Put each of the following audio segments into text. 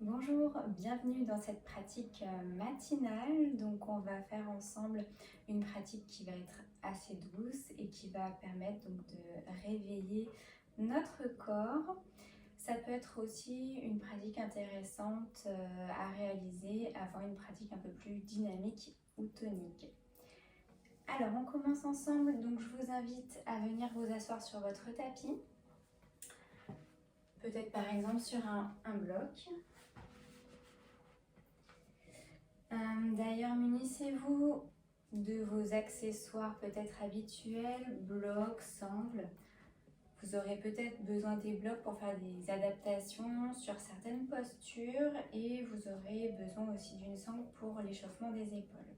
Bonjour, bienvenue dans cette pratique matinale. Donc on va faire ensemble une pratique qui va être assez douce et qui va permettre donc de réveiller notre corps. Ça peut être aussi une pratique intéressante à réaliser avant une pratique un peu plus dynamique ou tonique. Alors on commence ensemble, donc je vous invite à venir vous asseoir sur votre tapis. Peut-être par exemple sur un bloc. D'ailleurs, munissez-vous de vos accessoires peut-être habituels, blocs, sangles. Vous aurez peut-être besoin des blocs pour faire des adaptations sur certaines postures et vous aurez besoin aussi d'une sangle pour l'échauffement des épaules.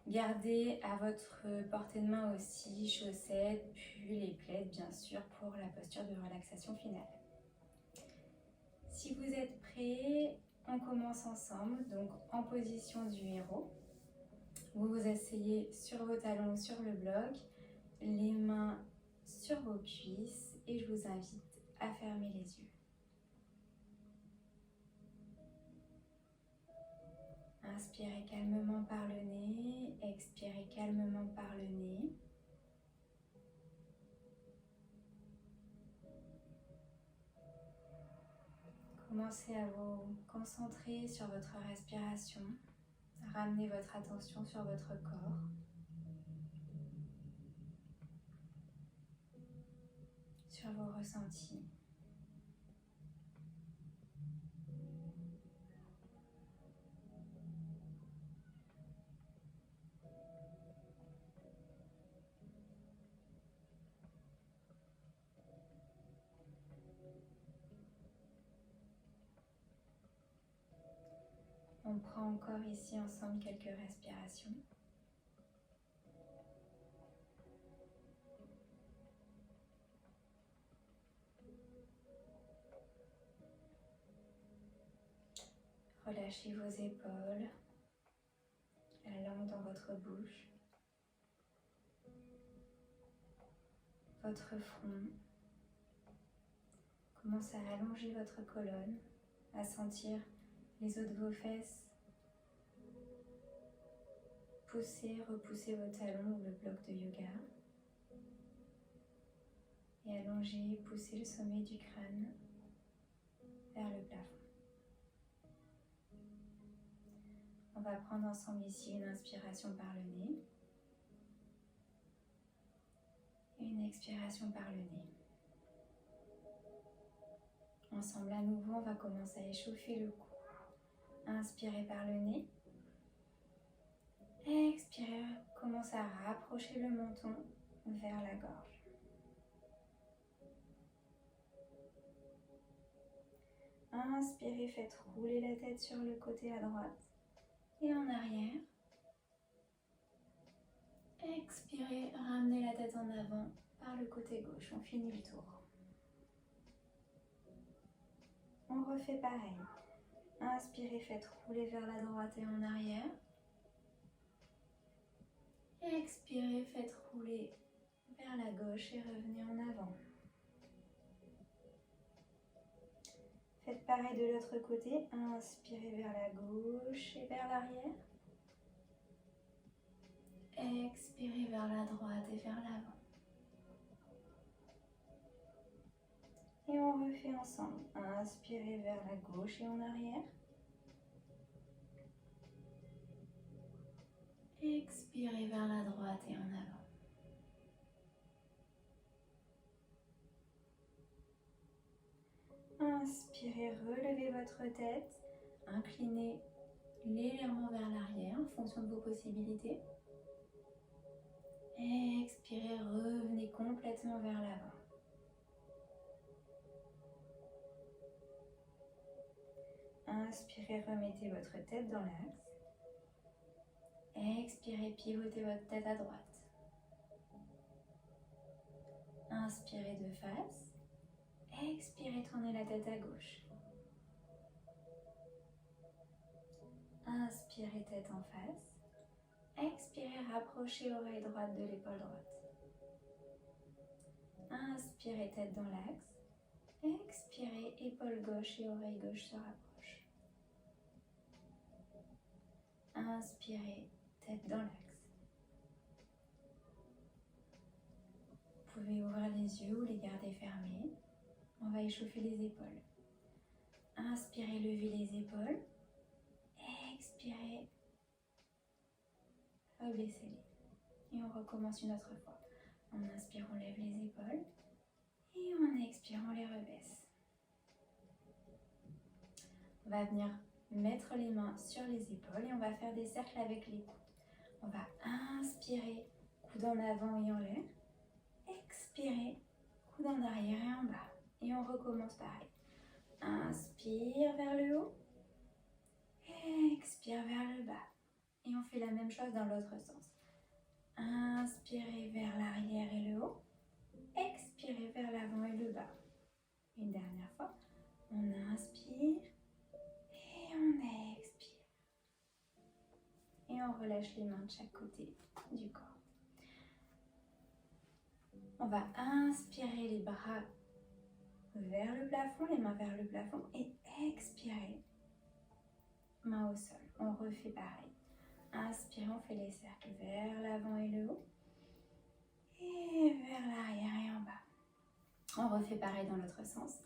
Gardez à votre portée de main aussi chaussettes, puis les plaids bien sûr pour la posture de relaxation finale. Si vous êtes prêts, on commence ensemble, donc en position du héros. Vous vous asseyez sur vos talons, sur le bloc, les mains sur vos cuisses et je vous invite à fermer les yeux. Inspirez calmement par le nez, expirez calmement par le nez. Commencez à vous concentrer sur votre respiration, ramenez votre attention sur votre corps. Sur vos ressentis. On prend encore ici ensemble quelques respirations. Relâchez vos épaules, la langue dans votre bouche, votre front. Commencez à allonger votre colonne, à sentir les os de vos fesses. Poussez, repoussez vos talons ou le bloc de yoga. Et allongez, poussez le sommet du crâne vers le plafond. On va prendre ensemble ici une inspiration par le nez et une expiration par le nez. Ensemble à nouveau, on va commencer à échauffer le cou. Inspirez par le nez. Expirez, commencez à rapprocher le menton vers la gorge. Inspirez, faites rouler la tête sur le côté à droite et en arrière. Expirez, ramenez la tête en avant par le côté gauche. On finit le tour. On refait pareil. Inspirez, faites rouler vers la droite et en arrière. Expirez, faites rouler vers la gauche et revenez en avant. Faites pareil de l'autre côté. Inspirez vers la gauche et vers l'arrière. Expirez vers la droite et vers l'avant. Et on refait ensemble. Inspirez vers la gauche et en arrière. Expirez vers la droite et en avant. Inspirez, relevez votre tête. Inclinez légèrement vers l'arrière en fonction de vos possibilités. Expirez, revenez complètement vers l'avant. Inspirez, remettez votre tête dans l'axe. Expirez, pivotez votre tête à droite. Inspirez de face. Expirez, tournez la tête à gauche. Inspirez, tête en face. Expirez, rapprochez oreille droite de l'épaule droite. Inspirez, tête dans l'axe. Expirez, épaule gauche et oreille gauche se rapprochent. Inspirez, tête dans l'axe. Vous pouvez ouvrir les yeux ou les garder fermés. On va échauffer les épaules. Inspirez, levez les épaules. Expirez, rebaissez-les. Et on recommence une autre fois. En inspire, on lève les épaules. Et en expire, on les rebaisse. On va venir mettre les mains sur les épaules et on va faire des cercles avec les coudes. On va inspirer, coude en avant et en l'air. Expirer, coude en arrière et en bas. Et on recommence pareil. Inspire vers le haut. Expire vers le bas. Et on fait la même chose dans l'autre sens. Inspirez vers l'arrière et le haut. Expirez vers l'avant et le bas. Une dernière fois. On inspire et on expire. Et on relâche les mains de chaque côté du corps. On va inspirer les bras vers le plafond, les mains vers le plafond et expirer, main au sol. On refait pareil. Inspire, on fait les cercles vers l'avant et le haut et vers l'arrière et en bas. On refait pareil dans l'autre sens.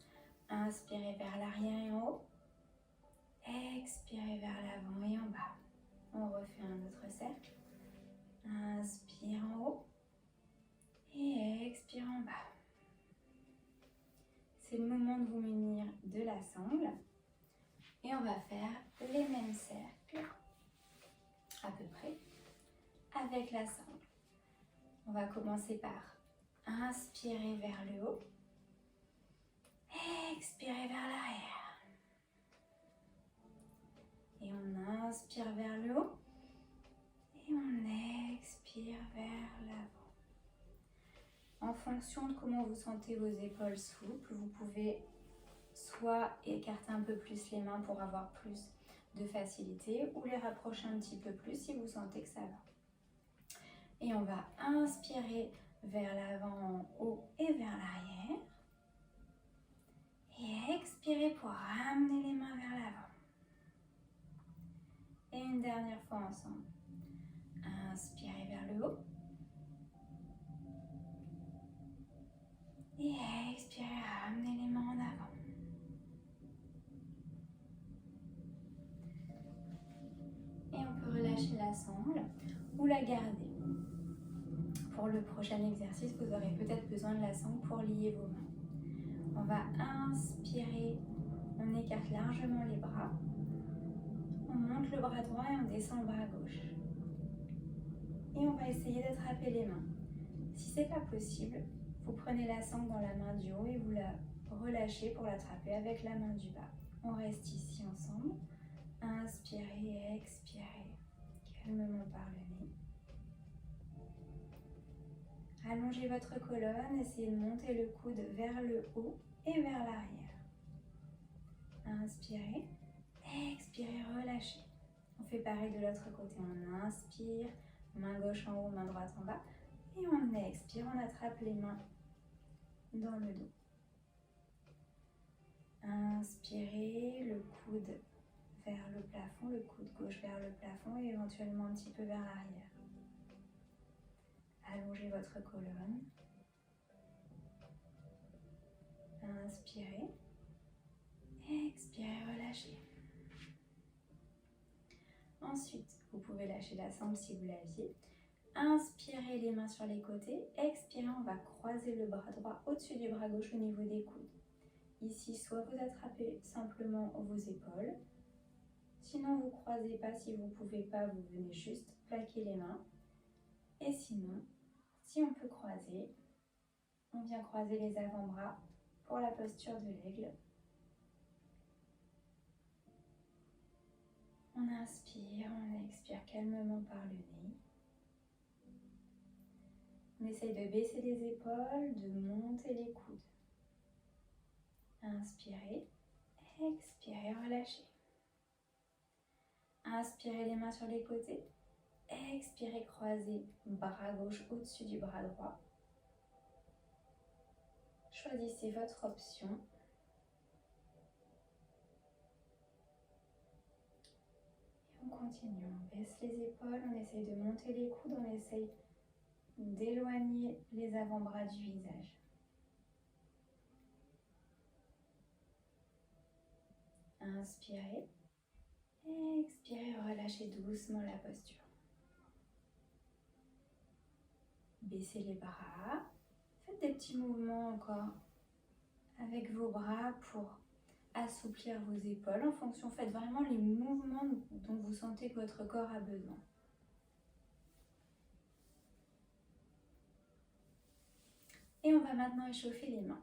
Inspirez vers l'arrière et en haut. Expirez vers l'avant et en bas. On refait un autre cercle. Inspire en haut et expire en bas. C'est le moment de vous munir de la sangle. Et on va faire les mêmes cercles, à peu près, avec la sangle. On va commencer par inspirer vers le haut. Expirez vers l'arrière. Et on inspire vers le haut. Et on expire vers l'avant. En fonction de comment vous sentez vos épaules souples, vous pouvez soit écarter un peu plus les mains pour avoir plus de facilité ou les rapprocher un petit peu plus si vous sentez que ça va. Et on va inspirer vers l'avant en haut et vers l'arrière. Et expirer pour ramener les mains vers l'avant. Et une dernière fois ensemble. Inspirez vers le haut. Et expirez, ramenez les mains en avant. Et on peut relâcher la sangle ou la garder. Pour le prochain exercice, vous aurez peut-être besoin de la sangle pour lier vos mains. On va inspirer, on écarte largement les bras. On monte le bras droit et on descend le bras gauche. Et on va essayer d'attraper les mains. Si ce n'est pas possible, vous prenez la sangle dans la main du haut et vous la relâchez pour l'attraper avec la main du bas. On reste ici ensemble. Inspirez et expirez calmement par le nez. Allongez votre colonne, essayez de monter le coude vers le haut et vers l'arrière. Inspirez, expirez, relâchez. On fait pareil de l'autre côté. On inspire, main gauche en haut, main droite en bas. Et on expire, on attrape les mains dans le dos. Inspirez, le coude vers le plafond, le coude gauche vers le plafond et éventuellement un petit peu vers l'arrière. Allongez votre colonne. Inspirez. Expirez, relâchez. Ensuite, vous pouvez lâcher la sangle si vous l'aviez. Inspirez les mains sur les côtés. Expirez, on va croiser le bras droit au-dessus du bras gauche au niveau des coudes. Ici, soit vous attrapez simplement vos épaules. Sinon, vous ne croisez pas. Si vous ne pouvez pas, vous venez juste plaquer les mains. Et sinon, si on peut croiser, on vient croiser les avant-bras pour la posture de l'aigle. On inspire, on expire calmement par le nez. On essaye de baisser les épaules, de monter les coudes. Inspirez, expirez, relâchez. Inspirez les mains sur les côtés. Expirez, croisez bras gauche au-dessus du bras droit. Choisissez votre option. Et on continue. continue. On baisse les épaules, on essaye de monter les coudes, on essaye d'éloigner les avant-bras du visage. Inspirez. Expirez, relâchez doucement la posture. Baissez les bras. Faites des petits mouvements encore avec vos bras pour assouplir vos épaules en fonction. Faites vraiment les mouvements dont vous sentez que votre corps a besoin. Et on va maintenant échauffer les mains.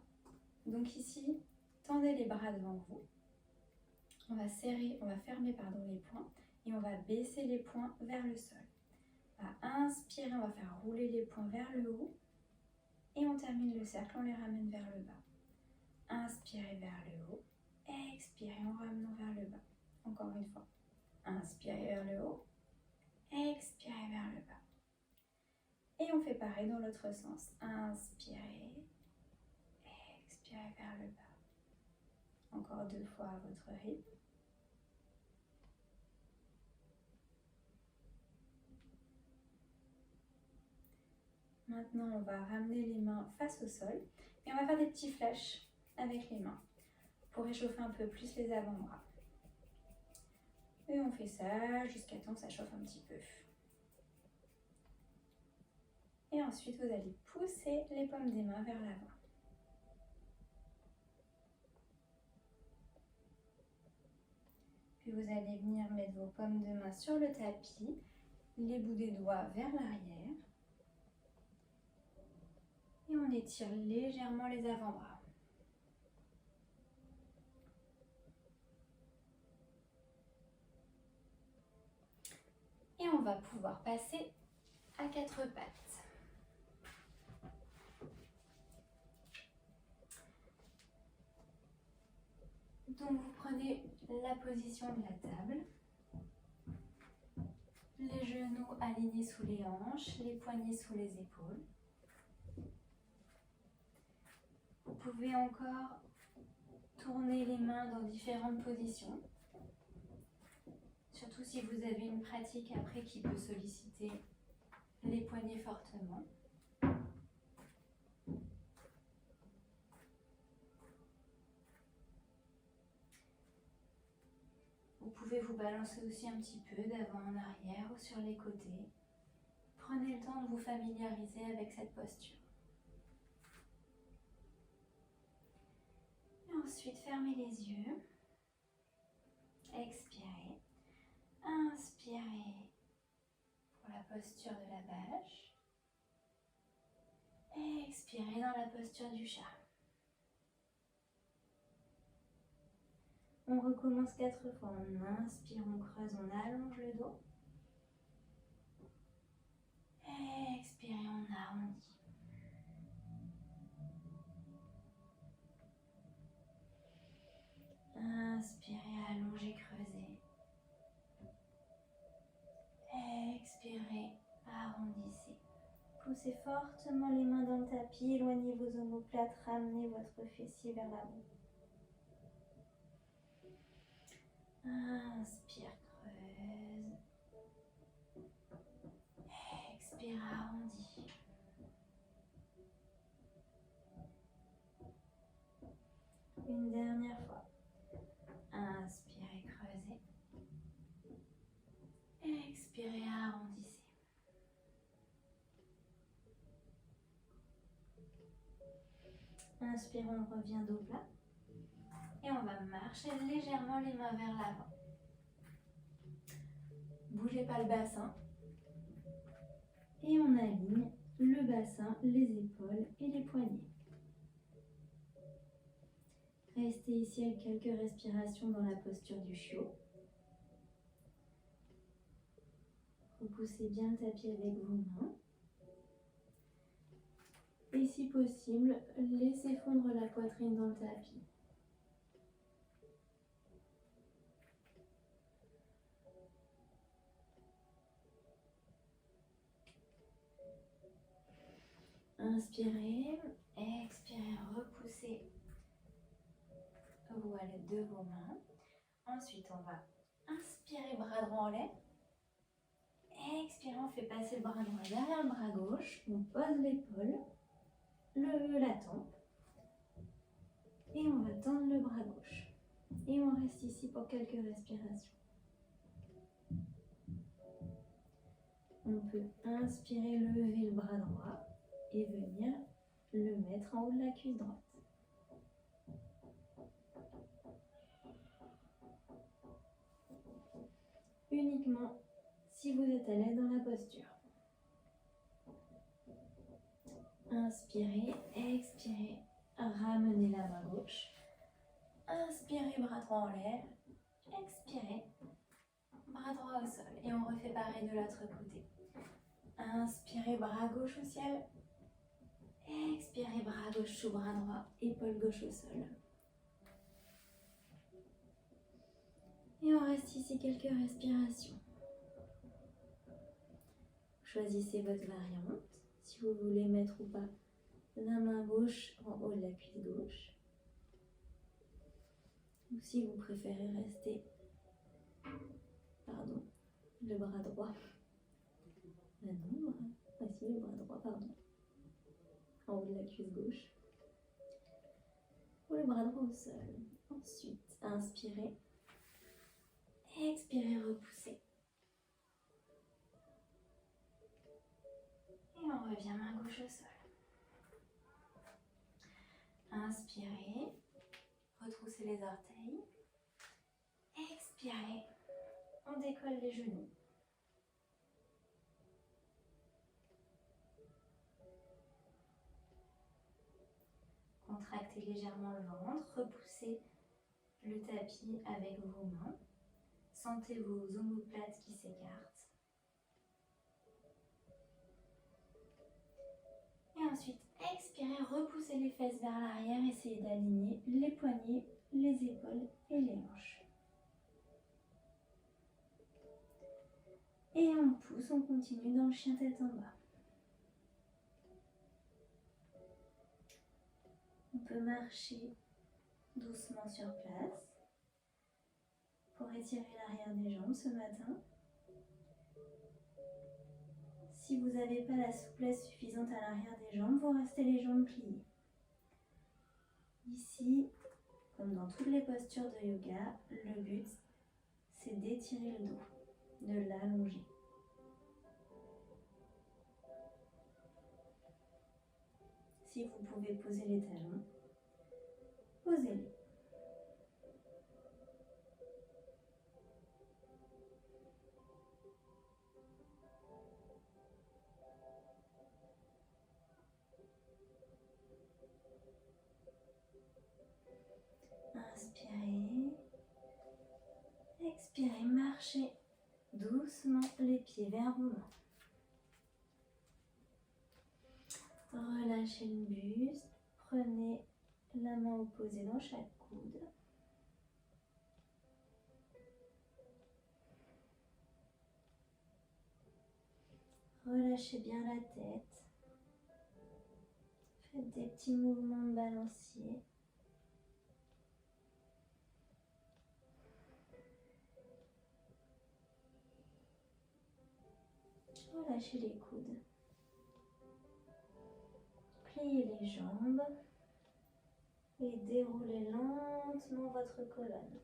Donc ici, tendez les bras devant vous. On va fermer les poings et on va baisser les poings vers le sol. On va inspirer, on va faire rouler les poings vers le haut et on termine le cercle, on les ramène vers le bas. Inspirez vers le haut, expirez en ramenant vers le bas. Encore une fois. Inspirez vers le haut, expirez vers le bas. Et on fait pareil dans l'autre sens. Inspirez, expirez vers le bas. Encore 2 fois à votre rythme. Maintenant, on va ramener les mains face au sol et on va faire des petits flashs avec les mains pour réchauffer un peu plus les avant-bras. Et on fait ça jusqu'à temps que ça chauffe un petit peu. Et ensuite, vous allez pousser les paumes des mains vers l'avant. Puis vous allez venir mettre vos paumes de main sur le tapis, les bouts des doigts vers l'arrière. Et on étire légèrement les avant-bras. Et on va pouvoir passer à 4 pattes. Donc vous prenez la position de la table. Les genoux alignés sous les hanches, les poignets sous les épaules. Vous pouvez encore tourner les mains dans différentes positions. Surtout si vous avez une pratique après qui peut solliciter les poignets fortement. Vous pouvez vous balancer aussi un petit peu d'avant en arrière ou sur les côtés. Prenez le temps de vous familiariser avec cette posture. Et ensuite, fermez les yeux. Expirez. Inspirez pour la posture de la vache. Expirez dans la posture du chat. On recommence 4 fois. On inspire, on creuse, on allonge le dos. Expirez, on arrondit. Inspirez, allongez, creusez. Expirez, arrondissez. Poussez fortement les mains dans le tapis, éloignez vos omoplates, ramenez votre fessier vers l'avant. Inspire, creuse. Expire, arrondis. Une dernière fois. Inspirez, creusez. Expirez, arrondissez. Inspire, on revient dos plat. Et on va marcher légèrement les mains vers l'avant. Bougez pas le bassin. Et on aligne le bassin, les épaules et les poignets. Restez ici avec quelques respirations dans la posture du chiot. Repoussez bien le tapis avec vos mains. Et si possible, laissez fondre la poitrine dans le tapis. Inspirez, expirez, repoussez voiles de vos mains. Ensuite, on va inspirer, bras droit en l'air. Expirez, on fait passer le bras droit derrière le bras gauche. On pose l'épaule, la tempe. Et on va tendre le bras gauche. Et on reste ici pour quelques respirations. On peut inspirer, lever le bras droit et venir le mettre en haut de la cuisse droite. Uniquement si vous êtes à l'aise dans la posture. Inspirez, expirez, ramenez la main gauche. Inspirez, bras droit en l'air. Expirez, bras droit au sol. Et on refait pareil de l'autre côté. Inspirez, bras gauche au ciel. Expirez, bras gauche sous bras droit, épaule gauche au sol. Et on reste ici quelques respirations. Choisissez votre variante, si vous voulez mettre ou pas la main gauche en haut de la cuisse gauche. Ou si vous préférez rester, le bras droit. Ah non, voici le bras droit, en haut de la cuisse gauche. Ou le bras droit au sol. Ensuite, inspirez. Expirez, repoussez. Et on revient main gauche au sol. Inspirez. Retroussez les orteils. Expirez. On décolle les genoux. Contractez légèrement le ventre. Repoussez le tapis avec vos mains. Sentez vos omoplates qui s'écartent. Et ensuite, expirez, repoussez les fesses vers l'arrière. Essayez d'aligner les poignets, les épaules et les hanches. Et on pousse, on continue dans le chien tête en bas. On peut marcher doucement sur place pour étirer l'arrière des jambes ce matin. Si vous n'avez pas la souplesse suffisante à l'arrière des jambes, vous restez les jambes pliées. Ici, comme dans toutes les postures de yoga, le but, c'est d'étirer le dos, de l'allonger. Si vous pouvez poser les talons, posez-les. Inspirez, expirez, marchez doucement les pieds vers vos mains. Relâchez le buste, prenez la main opposée dans chaque coude. Relâchez bien la tête. Faites des petits mouvements de balancier. Relâchez les coudes. Pliez les jambes et déroulez lentement votre colonne.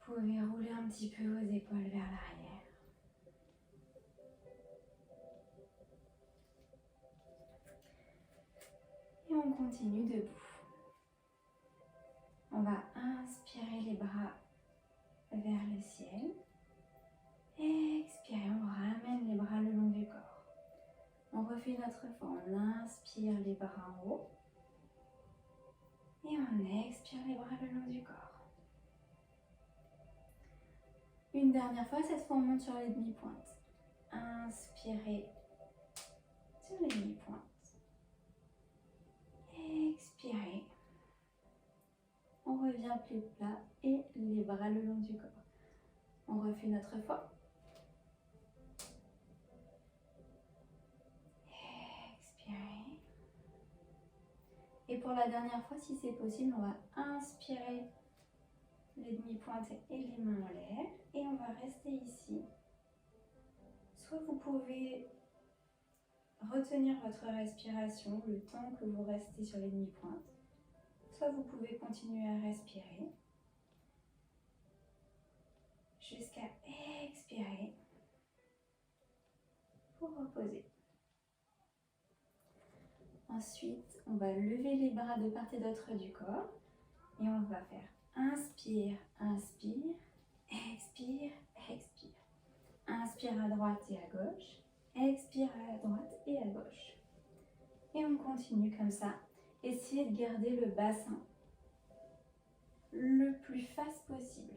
Vous pouvez rouler un petit peu vos épaules vers l'arrière. Et on continue debout. On va inspirer les bras vers le ciel. Expirez, on ramène les bras le long du corps. On refait notre fois. On inspire les bras en haut. Et on expire les bras le long du corps. Une dernière fois, cette fois on monte sur les demi-pointes. Inspirez sur les demi-pointes. Expirez. On revient pied plat et les bras le long du corps. On refait notre fois. Expirez. Et pour la dernière fois, si c'est possible, on va inspirer les demi-pointes et les mains en l'air. Et on va rester ici. Soit vous pouvez retenir votre respiration le temps que vous restez sur les demi-pointes. Soit vous pouvez continuer à respirer jusqu'à expirer pour reposer. Ensuite, on va lever les bras de part et d'autre du corps et on va faire inspire, inspire, expire, expire. Inspire à droite et à gauche, expire à droite et à gauche. Et on continue comme ça. Essayez de garder le bassin le plus face possible.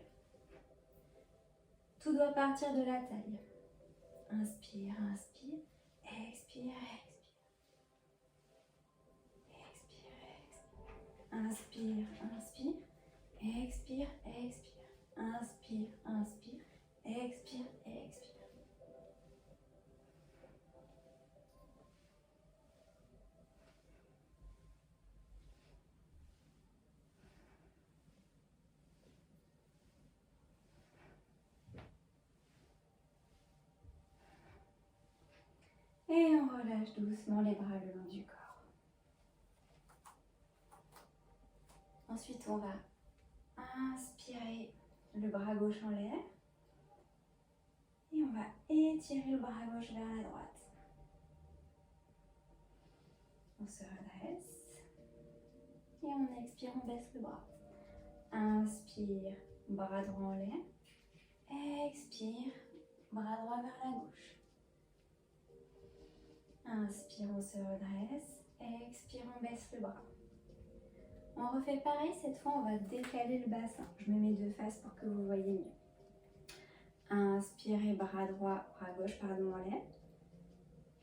Tout doit partir de la taille. Inspire, inspire, expire, expire. Inspire, inspire, expire, expire. Inspire, inspire, expire, expire. Et on relâche doucement les bras le long du corps. Ensuite, on va inspirer le bras gauche en l'air. Et on va étirer le bras gauche vers la droite. On se redresse. Et on expire, on baisse le bras. Inspire, bras droit en l'air. Expire, bras droit vers la gauche. Inspire, on se redresse. Expire, on baisse le bras. On refait pareil, cette fois on va décaler le bassin. Je me mets de face pour que vous voyez mieux. Inspirez, bras droit, bras gauche, pardon, en l'air.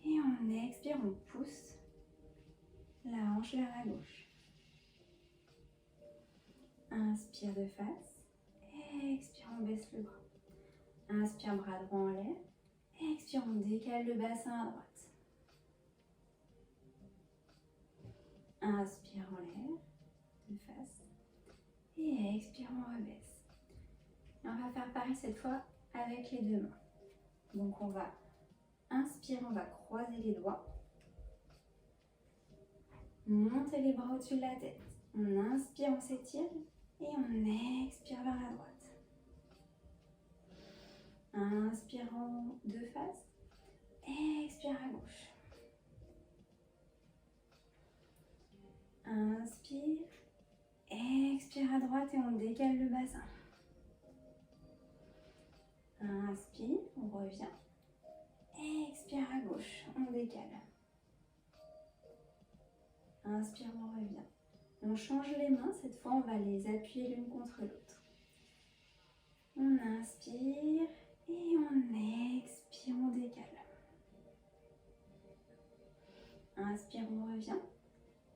Et on expire, on pousse la hanche vers la gauche. Inspire de face. Expire, on baisse le bras. Inspire, bras droit en l'air. Expire, on décale le bassin à droite. Inspire en l'air, de face. Et expire, on rebaisse. Et on va faire pareil cette fois avec les deux mains. Donc on va inspirer, on va croiser les doigts. Monter les bras au-dessus de la tête. On inspire, on s'étire. Et on expire vers la droite. Inspirant de face. Expire à gauche. Inspire. Expire à droite et on décale le bassin. Inspire, on revient. Expire à gauche, on décale. Inspire, on revient. On change les mains, cette fois on va les appuyer l'une contre l'autre. On inspire et on expire, on décale. Inspire, on revient.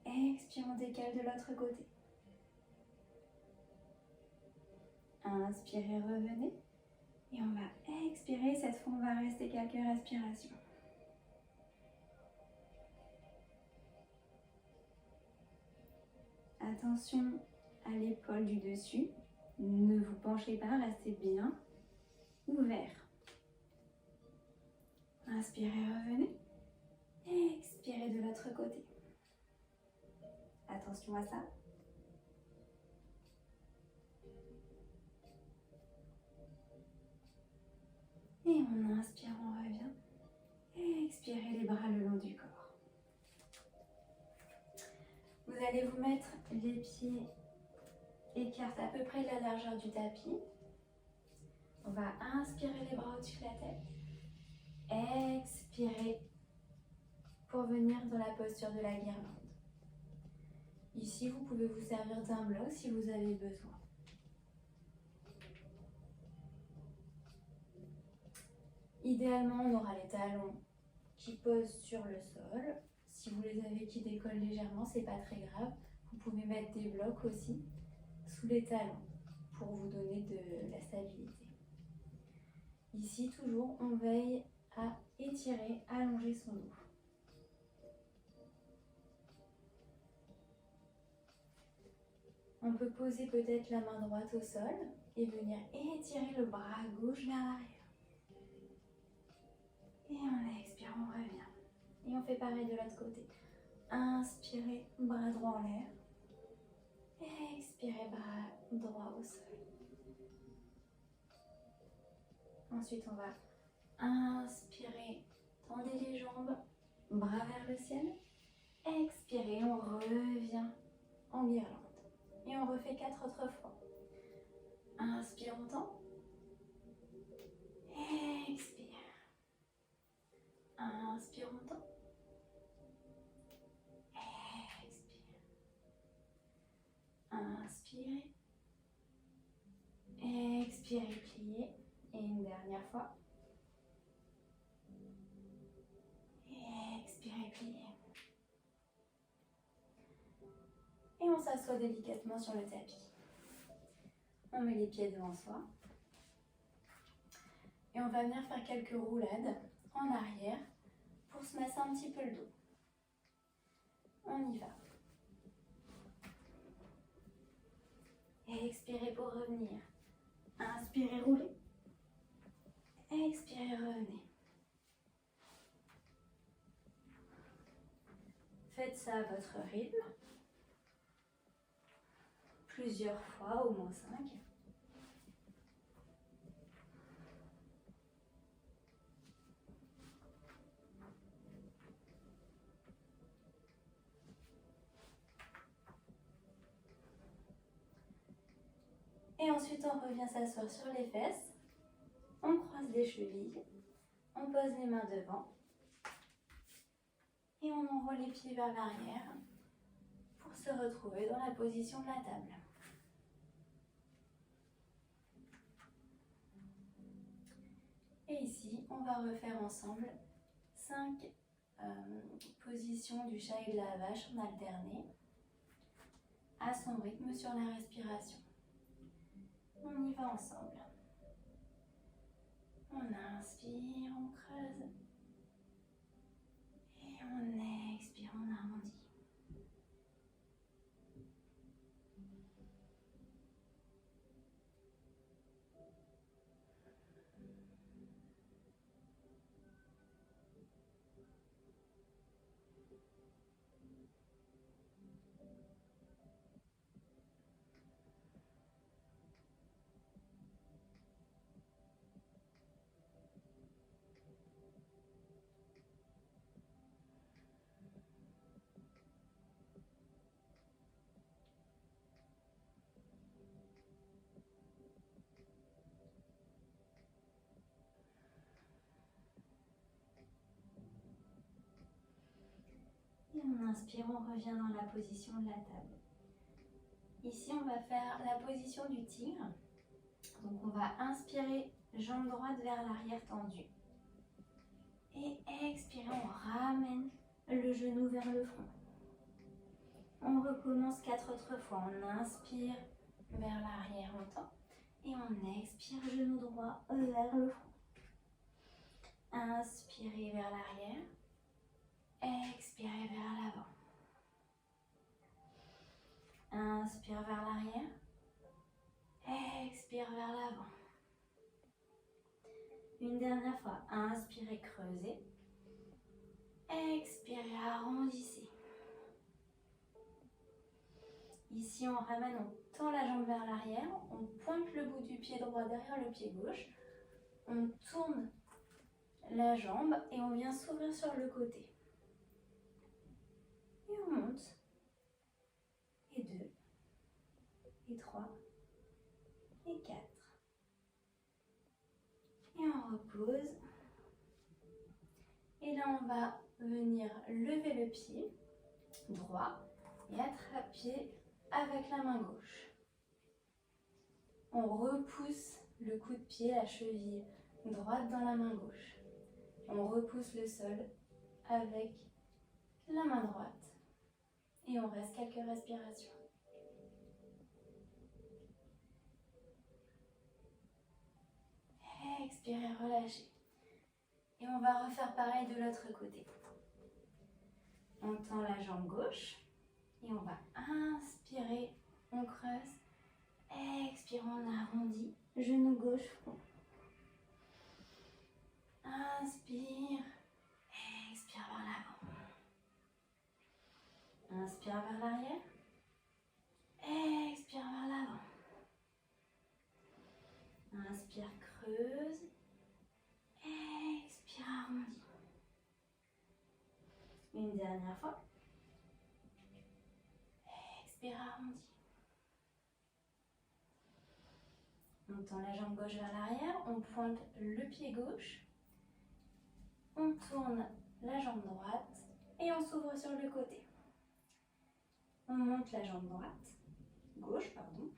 Expire, on décale de l'autre côté. Inspirez, revenez. Et on va expirer, cette fois on va rester quelques respirations. Attention à l'épaule du dessus. Ne vous penchez pas, restez bien ouvert. Inspirez, revenez. Expirez de l'autre côté. Attention à ça. Et on inspire, on revient. Expirez les bras le long du corps. Vous allez vous mettre les pieds écartés à peu près de la largeur du tapis. On va inspirer les bras au-dessus de la tête. Expirez pour venir dans la posture de la guirlande. Ici, vous pouvez vous servir d'un bloc si vous avez besoin. Idéalement, on aura les talons qui posent sur le sol. Si vous les avez qui décollent légèrement, c'est pas très grave. Vous pouvez mettre des blocs aussi sous les talons pour vous donner de la stabilité. Ici, toujours, on veille à étirer, allonger son dos. On peut poser peut-être la main droite au sol et venir étirer le bras gauche vers l'arrière. Et on expire, on revient. Et on fait pareil de l'autre côté. Inspirez, bras droit en l'air. Expirez, bras droit au sol. Ensuite, on va inspirer, tendez les jambes, bras vers le ciel. Expirez, on revient en guirlande. Et on refait 4 autres fois. Inspire, on tend. Expire. Inspire, on tend. Expire. Inspirez. Expirez, pliez. Et une dernière fois. Expirez, pliez. Et on s'assoit délicatement sur le tapis. On met les pieds devant soi. Et on va venir faire quelques roulades en arrière pour se masser un petit peu le dos. On y va. Expirez pour revenir. Inspirez, roulez. Expirez, revenez. Faites ça à votre rythme. Plusieurs fois, au moins 5. Et ensuite, on revient s'asseoir sur les fesses. On croise les chevilles. On pose les mains devant. Et on enroule les pieds vers l'arrière pour se retrouver dans la position de la table. Et ici, on va refaire ensemble 5 positions du chat et de la vache en alterné à son rythme sur la respiration. On y va ensemble. On inspire, on creuse. Et on expire, on arrondit. Et on inspire, on revient dans la position de la table. Ici, on va faire la position du tigre. Donc, on va inspirer, jambe droite vers l'arrière tendue. Et expirer, on ramène le genou vers le front. On recommence 4 autres fois. On inspire vers l'arrière, on tend. Et on expire, genou droit vers le front. Inspirez vers l'arrière. Expirez vers l'avant. Inspire vers l'arrière. Expire vers l'avant. Une dernière fois. Inspirez, creusez. Expirez, arrondissez. Ici, on ramène, on tend la jambe vers l'arrière. On pointe le bout du pied droit derrière le pied gauche. On tourne la jambe et on vient s'ouvrir sur le côté. Et on monte. Et 2. Et 3. Et 4. Et on repose. Et là, on va venir lever le pied droit et attraper avec la main gauche. On repousse le coup de pied, la cheville droite dans la main gauche. On repousse le sol avec la main droite. Et on reste quelques respirations. Expirez, relâchez. Et on va refaire pareil de l'autre côté. On tend la jambe gauche et on va inspirer On creuse. Expire, on arrondit. Genou gauche, front. Inspire. Expire vers l'avant. Inspire vers l'arrière. Expire vers l'avant. Inspire, creuse. Expire, arrondis. Une dernière fois. Expire, arrondis. On tend la jambe gauche vers l'arrière. On pointe le pied gauche. On tourne la jambe droite. Et on s'ouvre sur le côté. On monte la jambe droite. Gauche, pardon.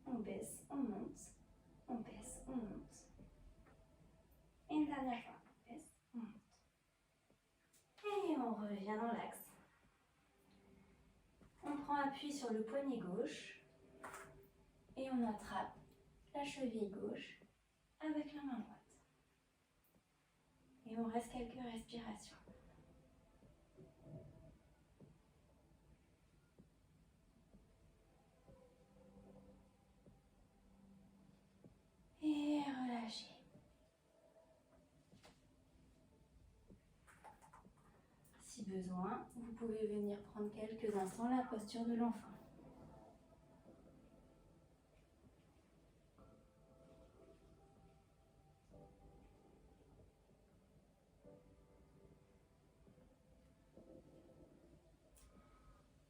On baisse, on monte. On baisse, on monte. Et une dernière fois. On baisse, on monte. Et on revient dans l'axe. On prend appui sur le poignet gauche. Et on attrape la cheville gauche avec la main droite. Et on reste quelques respirations. Et relâchez. Si besoin, vous pouvez venir prendre quelques instants la posture de l'enfant.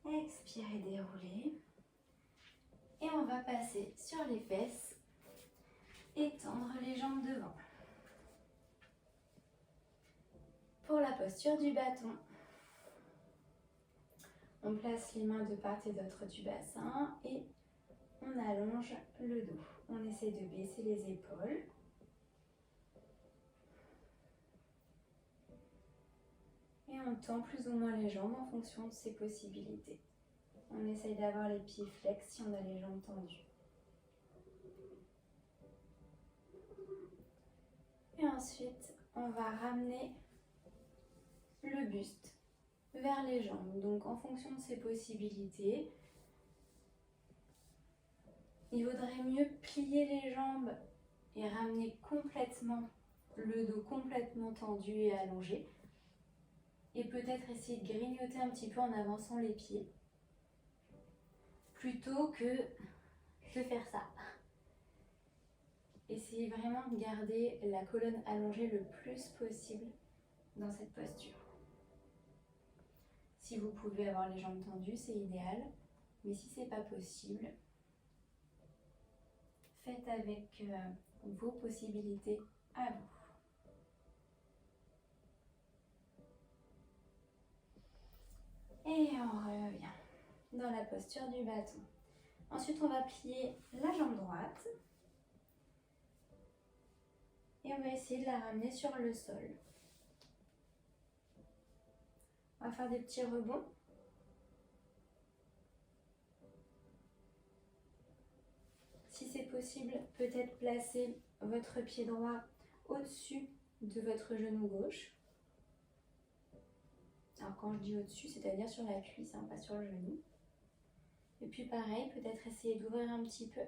Expirez, déroulez. Et on va passer sur les fesses et tendre les jambes devant. Pour la posture du bâton, on place les mains de part et d'autre du bassin et on allonge le dos. On essaie de baisser les épaules. Et on tend plus ou moins les jambes en fonction de ses possibilités. On essaye d'avoir les pieds flex si on a les jambes tendues. Et ensuite, on va ramener le buste vers les jambes. Donc en fonction de ses possibilités, il vaudrait mieux plier les jambes et ramener complètement le dos complètement tendu et allongé. Et peut-être essayer de grignoter un petit peu en avançant les pieds. Plutôt que de faire ça. Essayez vraiment de garder la colonne allongée le plus possible dans cette posture. Si vous pouvez avoir les jambes tendues, c'est idéal. Mais si ce n'est pas possible, faites avec vos possibilités à vous. Et on revient dans la posture du bâton. Ensuite, on va plier la jambe droite. Et on va essayer de la ramener sur le sol. On va faire des petits rebonds. Si c'est possible, peut-être placer votre pied droit au-dessus de votre genou gauche. Alors quand je dis au-dessus, c'est-à-dire sur la cuisse, hein, pas sur le genou. Et puis pareil, peut-être essayer d'ouvrir un petit peu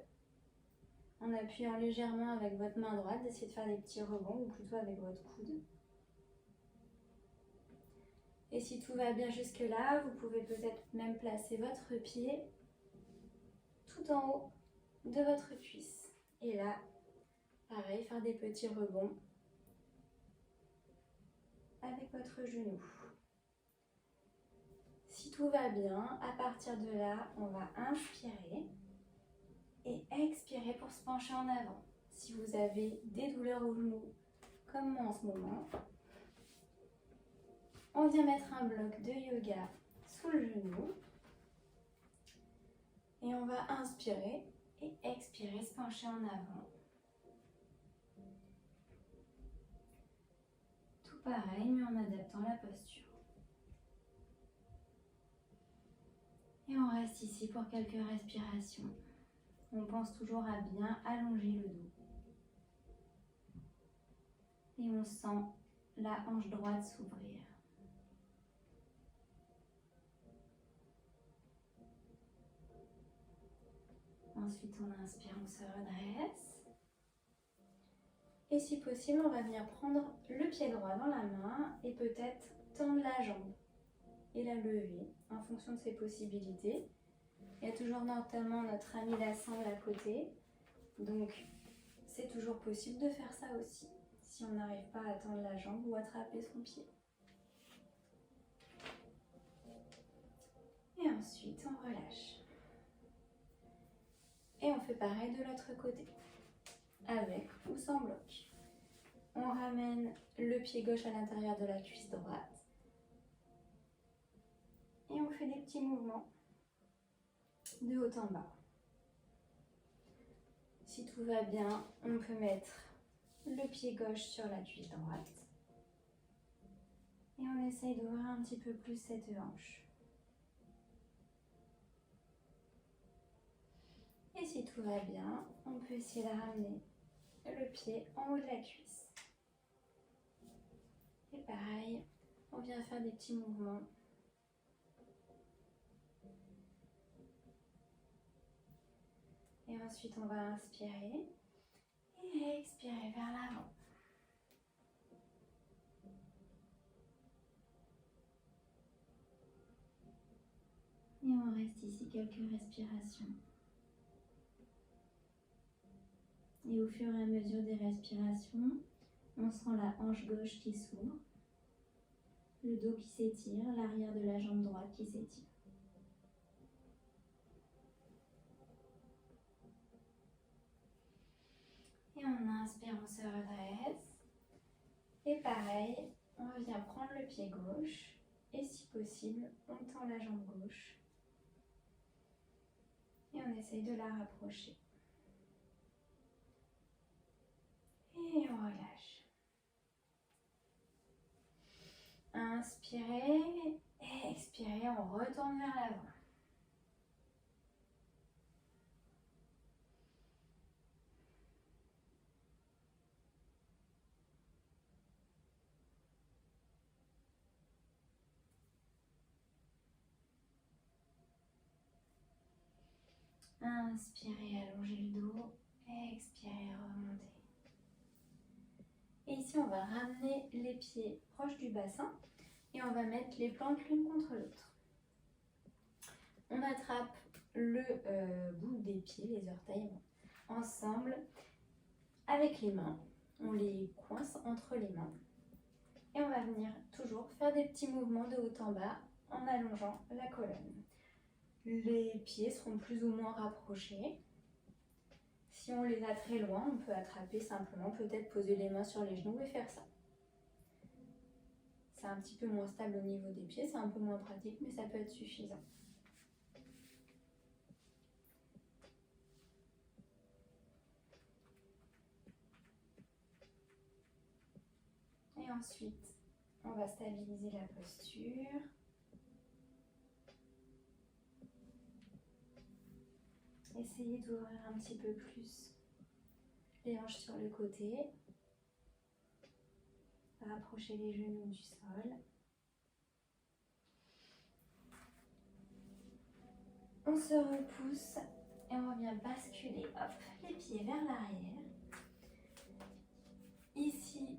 en appuyant légèrement avec votre main droite, d'essayer de faire des petits rebonds ou plutôt avec votre coude. Et si tout va bien jusque-là, vous pouvez peut-être même placer votre pied tout en haut de votre cuisse. Et là, pareil, faire des petits rebonds avec votre genou. Si tout va bien, à partir de là, on va inspirer et expirer pour se pencher en avant. Si vous avez des douleurs au genou, comme moi en ce moment, on vient mettre un bloc de yoga sous le genou. Et on va inspirer et expirer, se pencher en avant. Tout pareil, mais en adaptant la posture. Et on reste ici pour quelques respirations. On pense toujours à bien allonger le dos. Et on sent la hanche droite s'ouvrir. Ensuite, on inspire, on se redresse. Et si possible, on va venir prendre le pied droit dans la main et peut-être tendre la jambe et la lever en fonction de ses possibilités. Il y a toujours notamment notre ami la sangle à côté. Donc, c'est toujours possible de faire ça aussi, si on n'arrive pas à tendre la jambe ou attraper son pied. Et ensuite, on relâche. Et on fait pareil de l'autre côté, avec ou sans bloc. On ramène le pied gauche à l'intérieur de la cuisse droite. Et on fait des petits mouvements de haut en bas. Si tout va bien, on peut mettre le pied gauche sur la cuisse droite. Et on essaye d'ouvrir un petit peu plus cette hanche. Et si tout va bien, on peut essayer de ramener le pied en haut de la cuisse. Et pareil, on vient faire des petits mouvements. Et ensuite, on va inspirer et expirer vers l'avant. Et on reste ici quelques respirations. Et au fur et à mesure des respirations, on sent la hanche gauche qui s'ouvre, le dos qui s'étire, l'arrière de la jambe droite qui s'étire. Et on inspire, on se redresse. Et pareil, on vient prendre le pied gauche. Et si possible, on tend la jambe gauche. Et on essaye de la rapprocher. Et on relâche. Inspirez et expirez, on retourne vers l'avant. Inspirez, allongez le dos. Expirez, remontez. Et ici, on va ramener les pieds proches du bassin et on va mettre les plantes l'une contre l'autre. On attrape le bout des pieds, les orteils, ensemble avec les mains. On les coince entre les mains. Et on va venir toujours faire des petits mouvements de haut en bas en allongeant la colonne. Les pieds seront plus ou moins rapprochés. Si on les a très loin, on peut attraper simplement, peut-être poser les mains sur les genoux et faire ça. C'est un petit peu moins stable au niveau des pieds, c'est un peu moins pratique, mais ça peut être suffisant. Et ensuite, on va stabiliser la posture. Essayez d'ouvrir un petit peu plus les hanches sur le côté. Rapprochez les genoux du sol. On se repousse et on vient basculer, hop, les pieds vers l'arrière. Ici,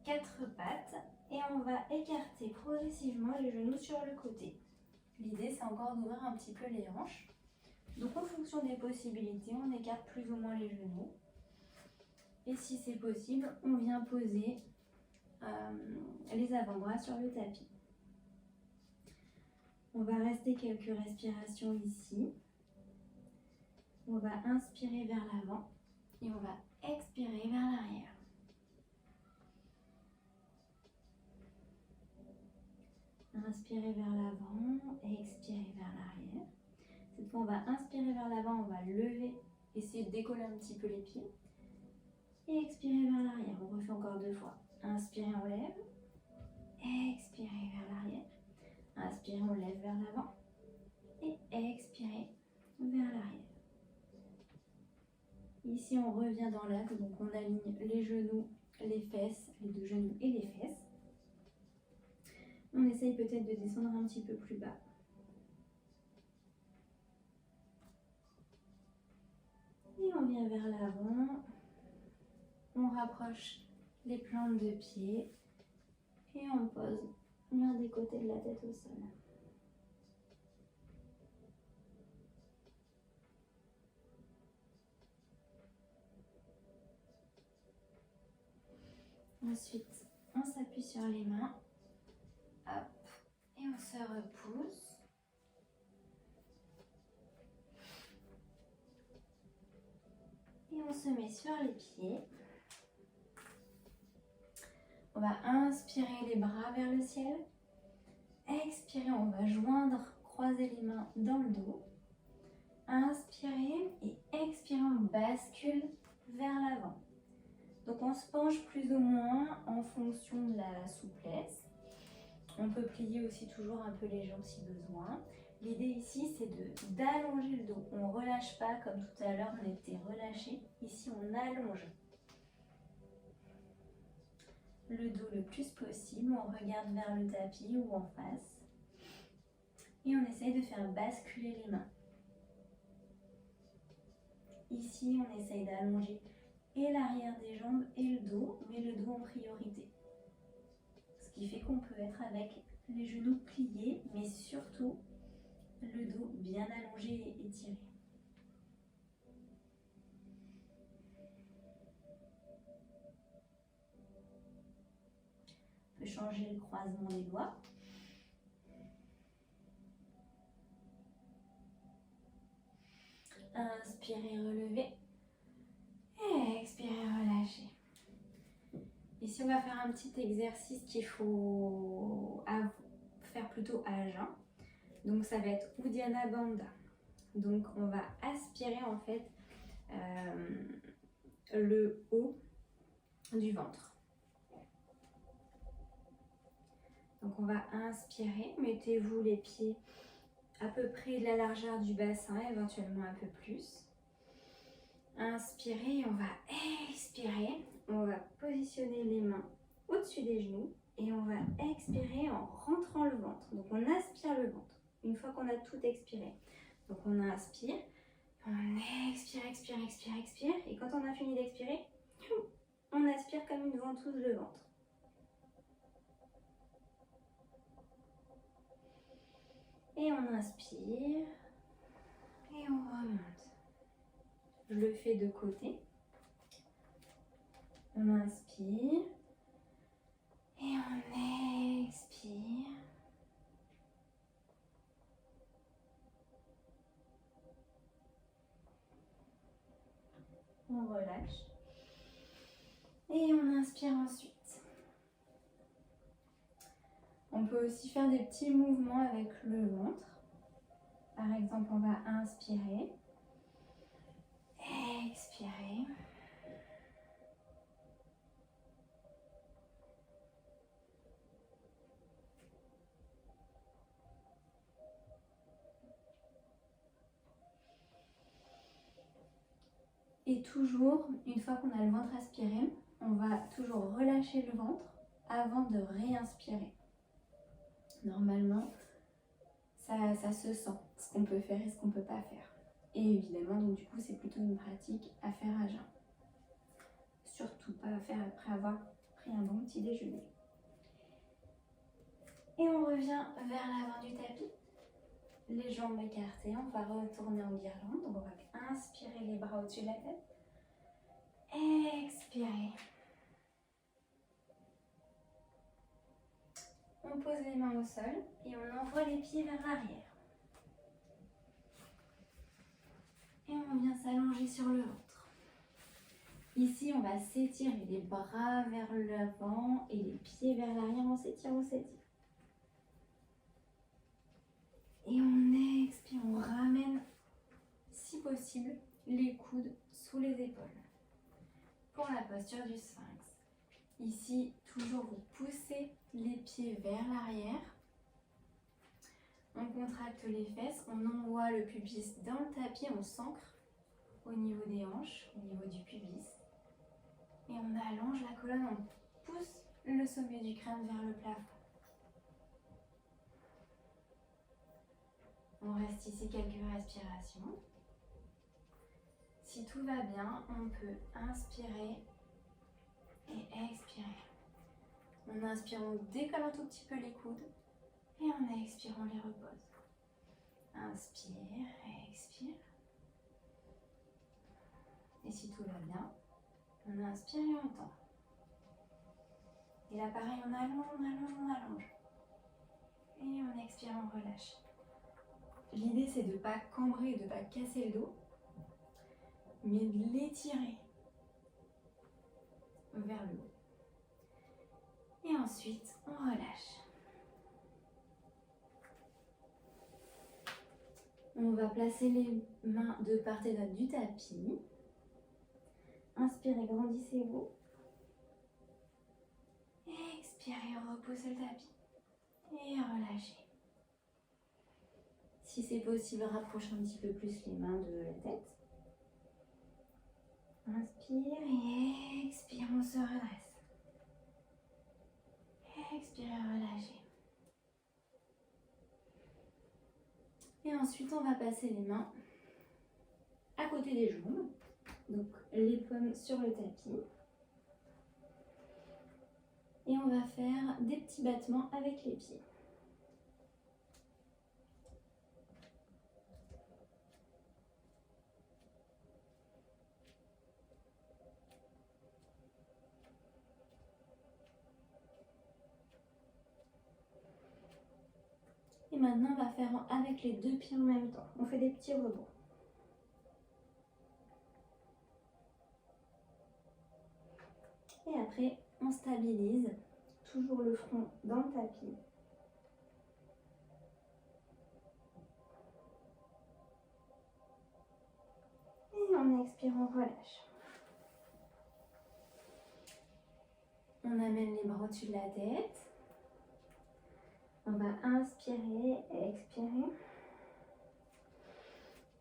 4 pattes et on va écarter progressivement les genoux sur le côté. L'idée, c'est encore d'ouvrir un petit peu les hanches. Donc, en fonction des possibilités, on écarte plus ou moins les genoux. Et si c'est possible, on vient poser les avant-bras sur le tapis. On va rester quelques respirations ici. On va inspirer vers l'avant et on va expirer vers l'arrière. Inspirez vers l'avant et expirez vers l'arrière. Cette fois, on va inspirer vers l'avant, on va lever, essayer de décoller un petit peu les pieds. Et expirer vers l'arrière. On refait encore 2 fois. Inspirez, on lève. Expirez vers l'arrière. Inspirez, on lève vers l'avant. Et expirez vers l'arrière. Ici, on revient dans l'axe, donc on aligne les genoux, les fesses, les 2 genoux et les fesses. On essaye peut-être de descendre un petit peu plus bas. Et on vient vers l'avant. On rapproche les plantes de pied. Et on pose l'un des côtés de la tête au sol. Ensuite, on s'appuie sur les mains. Hop. Et on se repousse. Et on se met sur les pieds. On va inspirer les bras vers le ciel. Expirer, on va joindre, croiser les mains dans le dos. Inspirer et expirer, on bascule vers l'avant. Donc on se penche plus ou moins en fonction de la souplesse. On peut plier aussi toujours un peu les jambes si besoin. L'idée ici, c'est d'allonger le dos. On ne relâche pas comme tout à l'heure, on était relâché. Ici, on allonge le dos le plus possible. On regarde vers le tapis ou en face. Et on essaye de faire basculer les mains. Ici, on essaye d'allonger et l'arrière des jambes et le dos, mais le dos en priorité. Ce qui fait qu'on peut être avec les genoux pliés, mais surtout le dos bien allongé et étiré. On peut changer le croisement des doigts. Inspirez, relevez. Et expirez, relâchez. Ici, on va faire un petit exercice qu'il faut faire plutôt à jeun. Donc, ça va être Uddiyana Bandha. Donc, on va aspirer en fait le haut du ventre. Donc, on va inspirer. Mettez-vous les pieds à peu près de la largeur du bassin, éventuellement un peu plus. Inspirez, on va expirer. On va positionner les mains au-dessus des genoux et on va expirer en rentrant le ventre. Donc on aspire le ventre une fois qu'on a tout expiré. Donc on inspire, on expire, expire, expire, expire. Et quand on a fini d'expirer, on aspire comme une ventouse le ventre. Et on inspire et on remonte. Je le fais de côté. On inspire et on expire. On relâche et on inspire ensuite. On peut aussi faire des petits mouvements avec le ventre. Par exemple, on va inspirer, expirer. Et toujours, une fois qu'on a le ventre aspiré, on va toujours relâcher le ventre avant de réinspirer. Normalement, ça se sent, ce qu'on peut faire et ce qu'on ne peut pas faire. Et évidemment, donc du coup, c'est plutôt une pratique à faire à jeun. Surtout pas à faire après avoir pris un bon petit déjeuner. Et on revient vers l'avant du tapis. Les jambes écartées, on va retourner en guirlande. Donc on va inspirer les bras au-dessus de la tête. Expirer. On pose les mains au sol et on envoie les pieds vers l'arrière. Et on vient s'allonger sur le ventre. Ici, on va s'étirer les bras vers l'avant et les pieds vers l'arrière. On s'étire, on s'étire. Et on expire, on ramène, si possible, les coudes sous les épaules. Pour la posture du sphinx. Ici, toujours vous poussez les pieds vers l'arrière. On contracte les fesses, on envoie le pubis dans le tapis, on s'ancre au niveau des hanches, au niveau du pubis. Et on allonge la colonne, on pousse le sommet du crâne vers le plafond. On reste ici quelques respirations. Si tout va bien, on peut inspirer et expirer. En inspirant, on décolle un tout petit peu les coudes et en expirant, on les repose. Inspire et expire. Et si tout va bien, on inspire et on tend. Et là, pareil, on allonge, on allonge, on allonge. Et on expire, on relâche. L'idée, c'est de ne pas cambrer, de ne pas casser le dos, mais de l'étirer vers le haut. Et ensuite, on relâche. On va placer les mains de part et d'autre du tapis. Inspirez, grandissez-vous. Expirez, reposez le tapis. Et relâchez. Si c'est possible, rapprochez un petit peu plus les mains de la tête. Inspire et expire, on se redresse. Expirez, relâchez. Et ensuite, on va passer les mains à côté des jambes. Donc, les paumes sur le tapis. Et on va faire des petits battements avec les pieds. Et maintenant, on va faire avec les deux pieds en même temps. On fait des petits rebonds. Et après, on stabilise. Toujours le front dans le tapis. Et en expirant, on relâche. On amène les bras au-dessus de la tête. On va inspirer et expirer.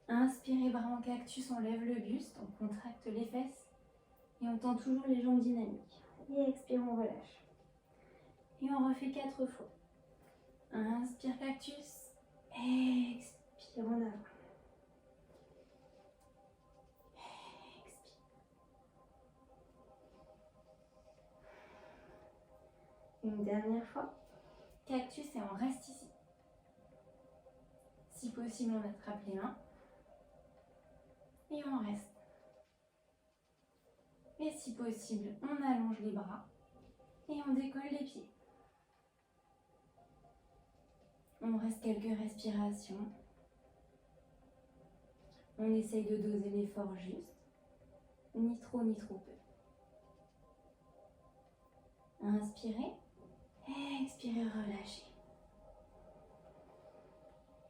Inspirez, bras en cactus, on lève le buste, on contracte les fesses et on tend toujours les jambes dynamiques. Et expire, on relâche. Et on refait 4 fois. Inspire cactus, expire en avant. Expire. Une dernière fois. Cactus et on reste ici. Si possible, on attrape les mains. Et on reste. Et si possible, on allonge les bras. Et on décolle les pieds. On reste quelques respirations. On essaye de doser l'effort juste. Ni trop, ni trop peu. Inspirez. Expirez, relâchez.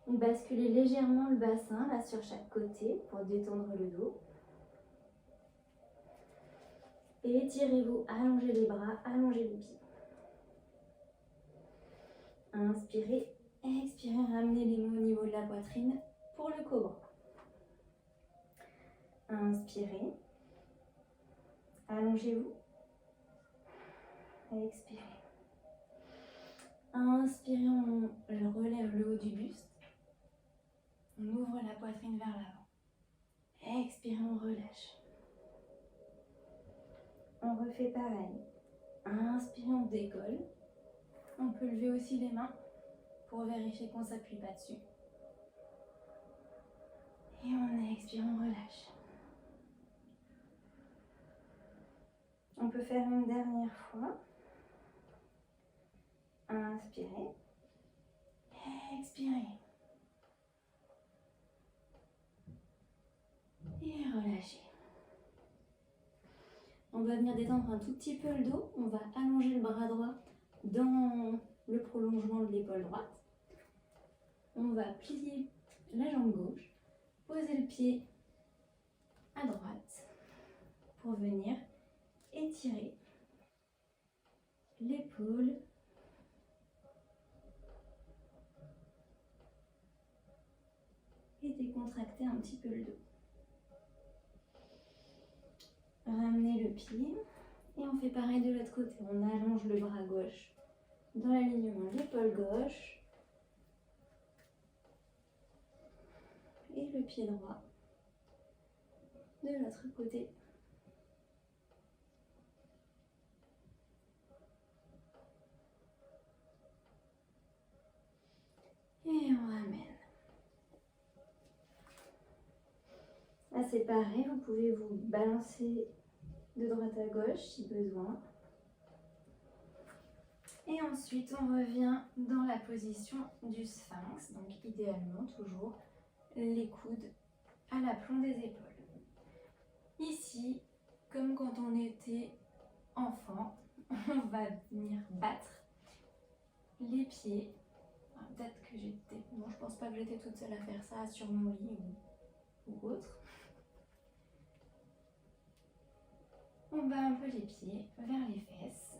Basculez légèrement le bassin là sur chaque côté pour détendre le dos. Et étirez-vous, allongez les bras, allongez les pieds. Inspirez, expirez, ramenez les mains au niveau de la poitrine pour le cobra. Inspirez, allongez-vous. Expirez. Inspirez, on relève le haut du buste. On ouvre la poitrine vers l'avant. Expirez, on relâche. On refait pareil. Inspirez, on décolle. On peut lever aussi les mains pour vérifier qu'on ne s'appuie pas dessus. Et on expire, on relâche. On peut faire une dernière fois. Inspirez. Expirez. Et relâchez. On va venir détendre un tout petit peu le dos. On va allonger le bras droit dans le prolongement de l'épaule droite. On va plier la jambe gauche, poser le pied à droite pour venir étirer l'épaule et décontracter un petit peu le dos. Ramenez le pied et on fait pareil de l'autre côté. On allonge le bras gauche dans l'alignement de l'épaule gauche et le pied droit de l'autre côté. Et on ramène. Là c'est pareil, vous pouvez vous balancer de droite à gauche si besoin. Et ensuite on revient dans la position du sphinx, donc idéalement toujours les coudes à l'aplomb des épaules. Ici, comme quand on était enfant, on va venir battre les pieds. Peut-être que j'étais... Bon, je pense pas que j'étais toute seule à faire ça sur mon lit ou autre. On bat un peu les pieds vers les fesses.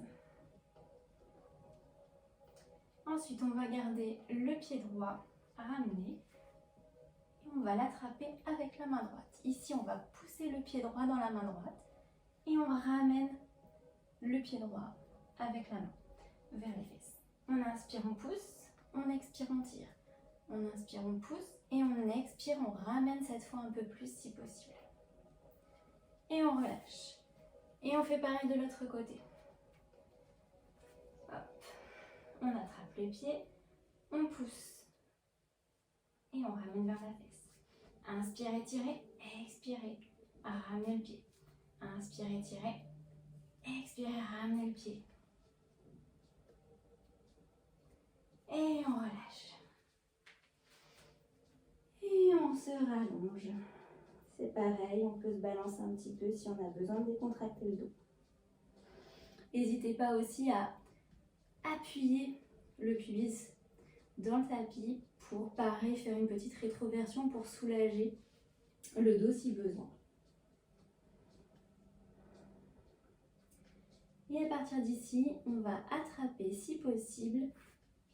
Ensuite, on va garder le pied droit ramené. Et on va l'attraper avec la main droite. Ici, on va pousser le pied droit dans la main droite. Et on ramène le pied droit avec la main vers les fesses. On inspire, on pousse. On expire, on tire. On inspire, on pousse. Et on expire, on ramène cette fois un peu plus si possible. Et on relâche. Et on fait pareil de l'autre côté. Hop. On attrape le pied. On pousse. Et on ramène vers la fesse. Inspirez, tirez. Expirez. Ramenez le pied. Inspirez, tirez. Expirez, ramenez le pied. Et on relâche. Et on se rallonge. C'est pareil, on peut se balancer un petit peu si on a besoin de décontracter le dos. N'hésitez pas aussi à appuyer le pubis dans le tapis pour, pareil, faire une petite rétroversion pour soulager le dos si besoin. Et à partir d'ici, on va attraper, si possible,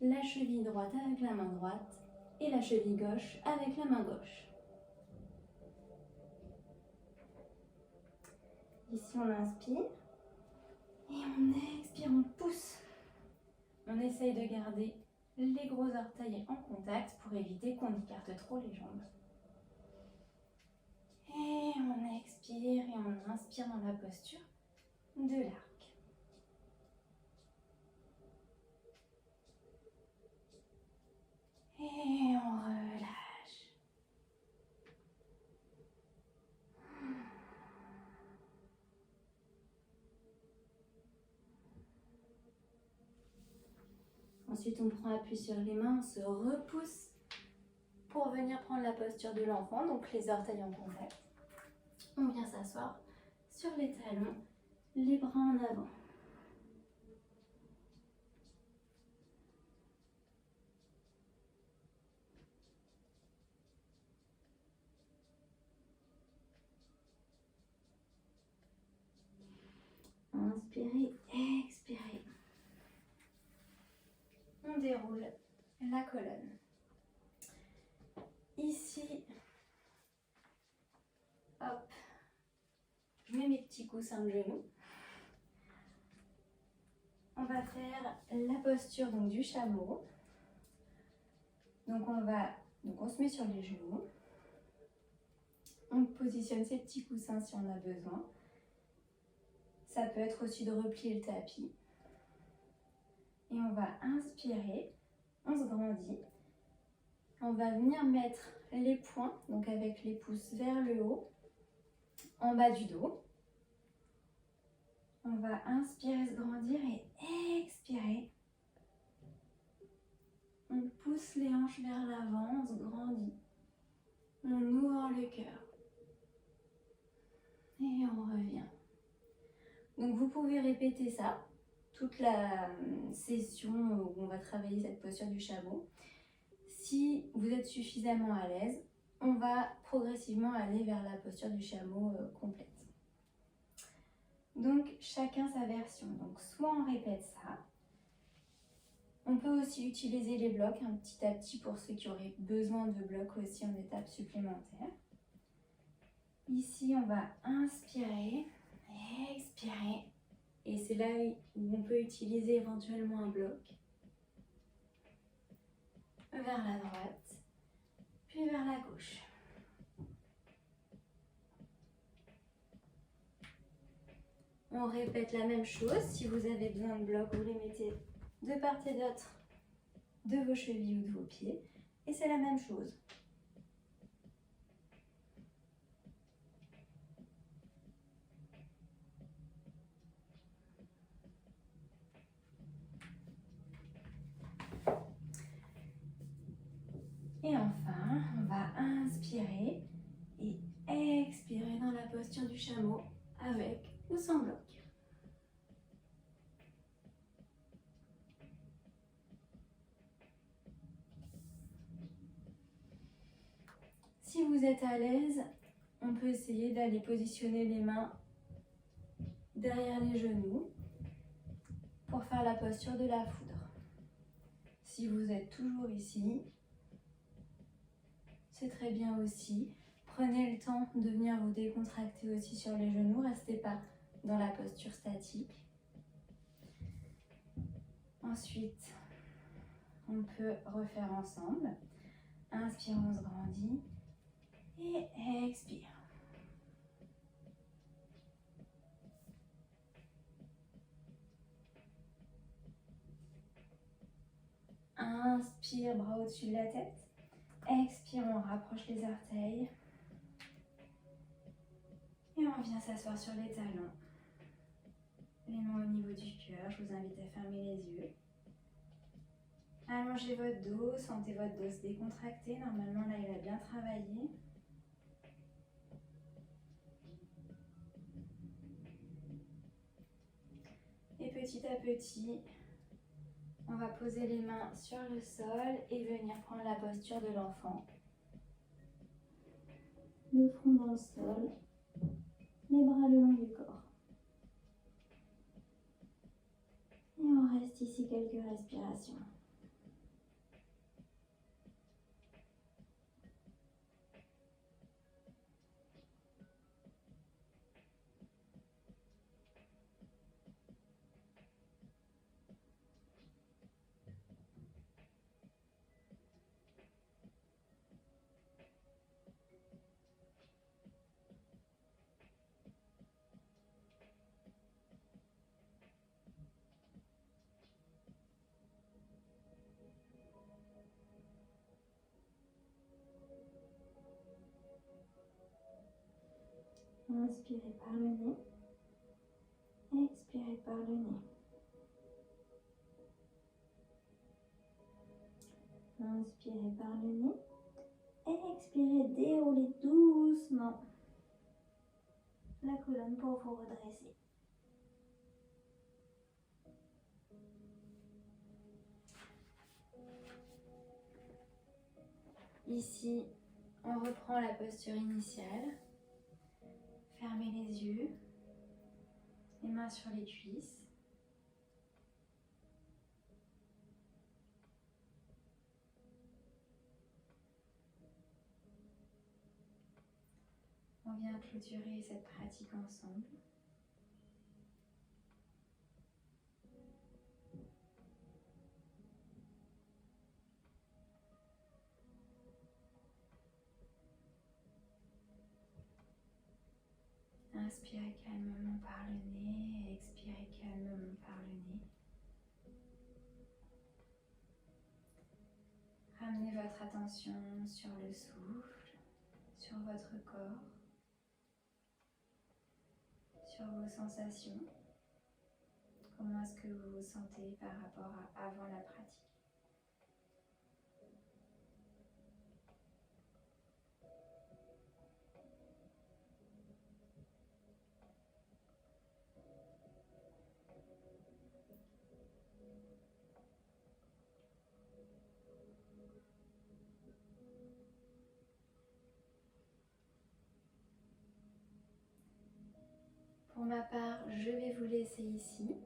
la cheville droite avec la main droite et la cheville gauche avec la main gauche. Ici, on inspire et on expire, on pousse. On essaye de garder les gros orteils en contact pour éviter qu'on écarte trop les jambes. Et on expire et on inspire dans la posture de l'arc. Et on relâche. Ensuite, on prend appui sur les mains, on se repousse pour venir prendre la posture de l'enfant, donc les orteils en contact. On vient s'asseoir sur les talons, les bras en avant. Inspirez, expirez. On déroule la colonne. Ici, hop, je mets mes petits coussins de genoux. On va faire la posture donc, du chameau. Donc on se met sur les genoux. On positionne ces petits coussins si on a besoin. Ça peut être aussi de replier le tapis. Et on va inspirer, on se grandit. On va venir mettre les poings, donc avec les pouces vers le haut, en bas du dos. On va inspirer, se grandir et expirer. On pousse les hanches vers l'avant, on se grandit. On ouvre le cœur. Et on revient. Donc vous pouvez répéter ça toute la session où on va travailler cette posture du chameau. Si vous êtes suffisamment à l'aise, on va progressivement aller vers la posture du chameau complète. Donc chacun sa version. Donc soit on répète ça. On peut aussi utiliser les blocs petit à petit pour ceux qui auraient besoin de blocs aussi en étape supplémentaire. Ici, on va inspirer, expirer. Et c'est là où on peut utiliser éventuellement un bloc. Vers la droite, puis vers la gauche. On répète la même chose. Si vous avez besoin de blocs, vous les mettez de part et d'autre de vos chevilles ou de vos pieds. Et c'est la même chose. Et enfin, on va inspirer et expirer dans la posture du chameau avec ou sans bloc. Si vous êtes à l'aise, on peut essayer d'aller positionner les mains derrière les genoux pour faire la posture de la foudre. Si vous êtes toujours ici, c'est très bien aussi. Prenez le temps de venir vous décontracter aussi sur les genoux. Restez pas dans la posture statique. Ensuite, on peut refaire ensemble. Inspire, on se grandit. Et expire. Inspire, bras au-dessus de la tête. Expire, on rapproche les orteils. Et on vient s'asseoir sur les talons. Les mains au niveau du cœur. Je vous invite à fermer les yeux. Allongez votre dos, sentez votre dos se décontracter. Normalement, là, il a bien travaillé. Et petit à petit, on va poser les mains sur le sol et venir prendre la posture de l'enfant. Le front dans le sol, les bras le long du corps. Et on reste ici quelques respirations. Inspirez par le nez, expirez par le nez. Inspirez par le nez, expirez, déroulez doucement la colonne pour vous redresser. Ici, on reprend la posture initiale. Fermez les yeux, les mains sur les cuisses. On vient clôturer cette pratique ensemble. Inspirez calmement par le nez, expirez calmement par le nez. Ramenez votre attention sur le souffle, sur votre corps, sur vos sensations. Comment est-ce que vous vous sentez par rapport à avant la pratique? Pour ma part, je vais vous laisser ici,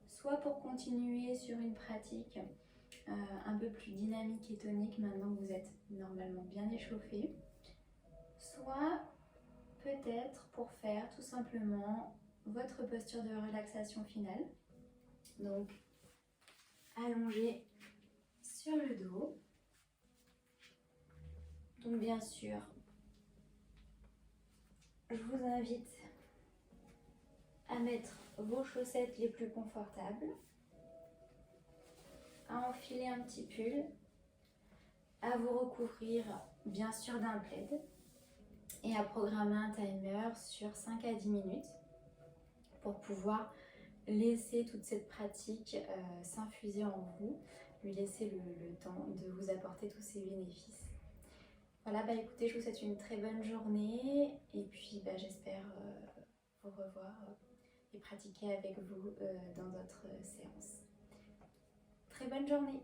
soit pour continuer sur une pratique un peu plus dynamique et tonique maintenant que vous êtes normalement bien échauffé, soit peut-être pour faire tout simplement votre posture de relaxation finale. Donc, allongé sur le dos. Donc bien sûr, je vous invite à mettre vos chaussettes les plus confortables, à enfiler un petit pull, à vous recouvrir bien sûr d'un plaid et à programmer un timer sur 5 à 10 minutes pour pouvoir laisser toute cette pratique s'infuser en vous, lui laisser le temps de vous apporter tous ces bénéfices. Voilà, bah écoutez, je vous souhaite une très bonne journée et puis bah, j'espère vous revoir et pratiquer avec vous dans d'autres séances. Très bonne journée!